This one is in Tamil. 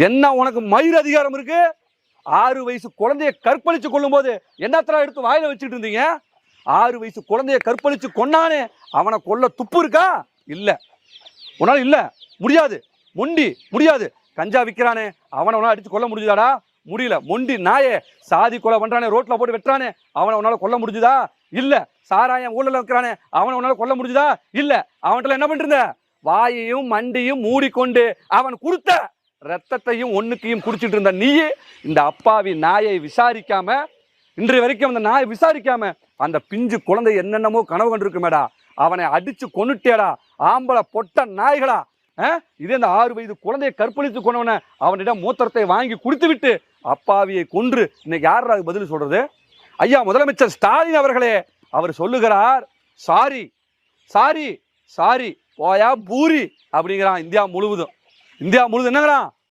என்ன உனக்கு மயிர் அதிகாரம் இருக்கு? 6 வயசு குழந்தைய கற்பழிச்சு கொள்ளும் போது என்னத்தரா எடுத்து வாயில வச்சுட்டு இருந்தீங்க? 6 வயசு குழந்தைய கற்பழிச்சு கொன்னானே அவனை கொல்ல துப்பு இருக்கா? இல்ல, உன்னால இல்ல, முடியாது, மொண்டி முடியாது. கஞ்சா விற்கிறானே அவனை உன்னால அடிச்சு கொல்ல முடிஞ்சுதாடா? முடியல. மொண்டி நாயே சாதி கொலை பண்றானே, ரோட்ல போட்டு வெட்டுறானே அவனை உன்னால கொல்ல முடிஞ்சுதா? இல்ல. சாராயம் ஊழல வைக்கிறானே அவனை உன்னால கொல்ல முடிஞ்சுதா? இல்ல. அவன்கிட்ட என்ன பண்ற? வாயையும் மண்டியும் மூடிக்கொண்டு அவன் கொடுத்த ரத்தத்தையும் ஒண்ணுக்கையும் குடிச்சிட்டு இருந்த நீ இந்த அப்பாவி நாயை விசாரிக்காம, இன்றைய வரைக்கும் அந்த நாயை விசாரிக்காம அந்த பிஞ்சு குழந்தை என்னென்னமோ கனவு கண்டிருக்குமேடா, அவனை அடிச்சு கொன்னுட்டேடா ஆம்பளை பொட்ட நாய்களா. இதே இந்த 6 வயது குழந்தையை கற்பழித்து கொண்டவன அவனிடம் மூத்திரத்தை வாங்கி குடித்து விட்டு அப்பாவியை கொன்று இன்னைக்கு யாரா பதில் சொல்றது? ஐயா முதலமைச்சர் ஸ்டாலின் அவர்களே, அவர் சொல்லுகிறார் சாரி சாரி சாரி போயா பூரி அப்படிங்கிறான். இந்தியா முழுவதும் என்னங்கிறான்?